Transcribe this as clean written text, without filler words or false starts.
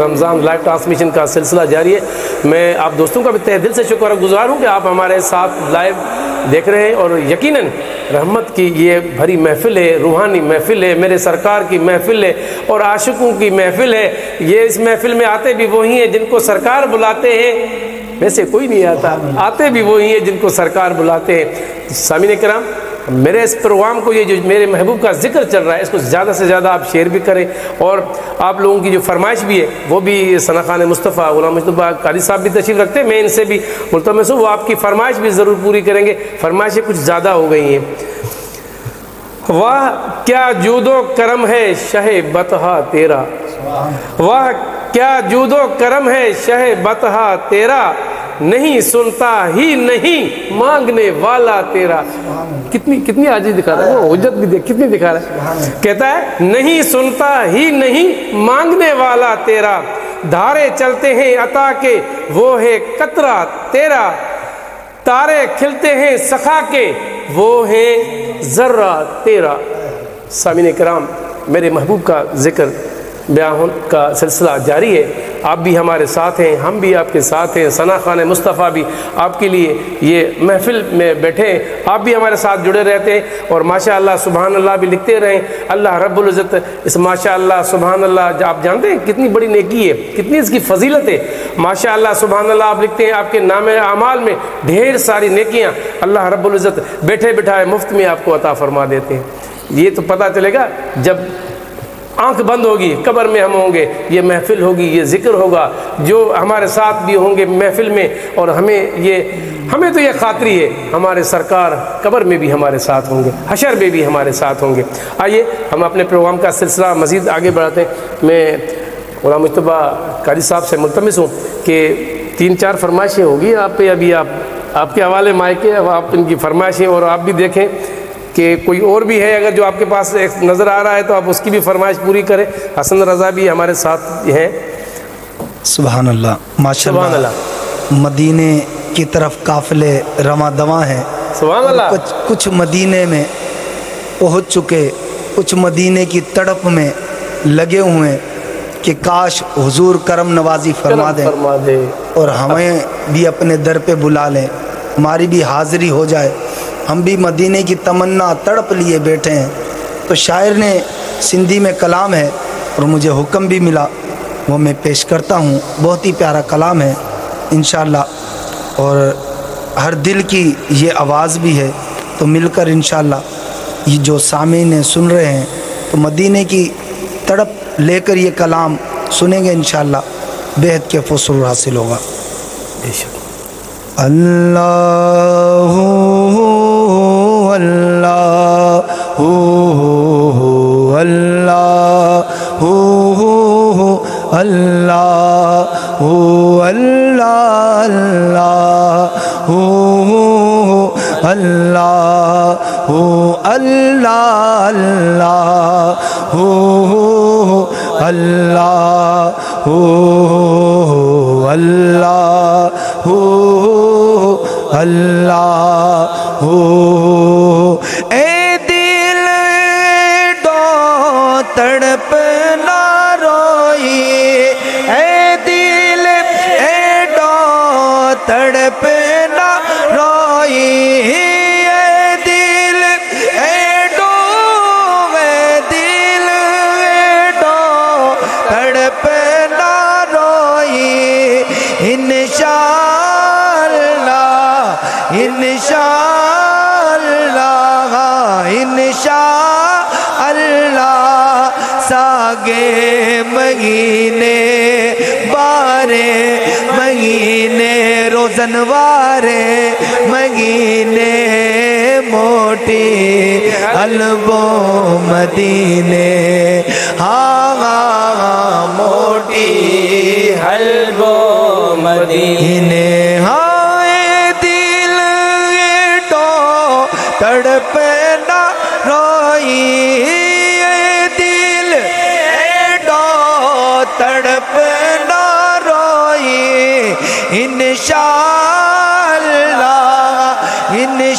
رمضان live transmission کا سلسلہ جاری ہے۔ میں آپ دوستوں کا بھی تہ دل سے شکر گزار ہوں کہ آپ ہمارے ساتھ لائیو دیکھ رہے ہیں، اور یقیناً رحمت کی یہ بھری محفل ہے، روحانی محفل ہے، میرے سرکار کی محفل ہے اور عاشقوں کی محفل ہے۔ یہ اس محفل میں آتے بھی وہی ہیں جن کو سرکار بلاتے ہیں، ویسے کوئی نہیں آتا، آتے بھی وہی ہیں جن کو سرکار بلاتے ہیں۔ سامعین کرام، میرے اس پروگرام کو، یہ جو میرے محبوب کا ذکر چل رہا ہے، اس کو زیادہ سے زیادہ آپ شیئر بھی کریں، اور آپ لوگوں کی جو فرمائش بھی ہے وہ بھی ثنا خان مصطفیٰ غلام مصطفیٰ قاری صاحب بھی تشریف رکھتے ہیں، میں ان سے بھی ملتمس ہوں وہ آپ کی فرمائش بھی ضرور پوری کریں گے۔ فرمائشیں کچھ زیادہ ہو گئی ہیں۔ واہ کیا جود و کرم ہے شہ بطحا تیرا، واہ کیا جود و کرم ہے شہ بطحا تیرا، نہیں سنتا ہی نہیں مانگنے والا تیرا۔ کتنی عاجزی دکھا رہا ہے وہ، حجت بھی دیکھ کتنی دکھا رہا ہے۔ کہتا ہے نہیں سنتا ہی نہیں مانگنے والا تیرا، دھارے چلتے ہیں عطا کے وہ ہے قطرہ تیرا، تارے کھلتے ہیں سخا کے وہ ہے ذرہ تیرا۔ سامعین کرام، میرے محبوب کا ذکر بیان کا سلسلہ جاری ہے، آپ بھی ہمارے ساتھ ہیں، ہم بھی آپ کے ساتھ ہیں۔ ثنا خان مصطفیٰ بھی آپ کے لیے یہ محفل میں بیٹھے ہیں، آپ بھی ہمارے ساتھ جڑے رہتے ہیں، اور ماشاءاللہ سبحان اللہ بھی لکھتے رہیں۔ اللہ رب العزت اس ماشاءاللہ سبحان اللہ، آپ جانتے ہیں کتنی بڑی نیکی ہے، کتنی اس کی فضیلت ہے۔ ماشاءاللہ سبحان اللہ آپ لکھتے ہیں، آپ کے نام اعمال میں ڈھیر ساری نیکیاں اللہ رب العزت بیٹھے بٹھائے مفت میں آپ کو عطا فرما دیتے ہیں۔ یہ تو پتہ چلے گا جب آنکھ بند ہوگی، قبر میں ہم ہوں گے، یہ محفل ہوگی، یہ ذکر ہوگا، جو ہمارے ساتھ بھی ہوں گے محفل میں، اور ہمیں تو یہ خاطری ہے ہمارے سرکار قبر میں بھی ہمارے ساتھ ہوں گے، حشر میں بھی ہمارے ساتھ ہوں گے۔ آئیے ہم اپنے پروگرام کا سلسلہ مزید آگے بڑھاتے ہیں۔ میں غلام مصطفیٰ قاری صاحب سے ملتمس ہوں کہ 3-4 فرمائشیں ہوگی آپ پہ، ابھی آپ کے حوالے مائک ہے، آپ ان کی فرمائشیں، اور آپ بھی دیکھیں کہ کوئی اور بھی ہے اگر جو آپ کے پاس نظر آ رہا ہے تو آپ اس کی بھی فرمائش پوری کریں۔ حسن رضا بھی ہمارے ساتھ ہیں۔ سبحان اللہ، ماشاءاللہ، سبحان اللہ، مدینے کی طرف قافلے رواں دواں ہیں۔ سبحان اللہ۔ کچھ مدینے میں پہنچ چکے، کچھ مدینے کی تڑپ میں لگے ہوئے کہ کاش حضور کرم نوازی فرما دیں اور ہمیں بھی اپنے در پہ بلا لیں، ہماری بھی حاضری ہو جائے، ہم بھی مدینے کی تمنا تڑپ لیے بیٹھے ہیں۔ تو شاعر نے سندھی میں کلام ہے اور مجھے حکم بھی ملا، وہ میں پیش کرتا ہوں۔ بہت ہی پیارا کلام ہے انشاءاللہ، اور ہر دل کی یہ آواز بھی ہے، تو مل کر انشاءاللہ یہ جو سامعین سن رہے ہیں تو مدینے کی تڑپ لے کر یہ کلام سنیں گے انشاءاللہ، بے حد کے فضل حاصل ہوگا۔ بے شک۔ اللہ اللہ اللہ اللہ اللہ اللہ اے دل ڈو تڑپ نہ روئی، اے دل اے ڈو تڑپ نہ روئی، اے دل اے ڈو تڑپ نہ روئی، انشاءاللہ ساگے مہینے بارے مہینے روزن وارے مہینے موٹی البو مدینے، ہاں موٹی البو مدینے، تڑپ نہ روئی، دل ڈو تڑپ نہ روئی، انشاءاللہ انشاءاللہ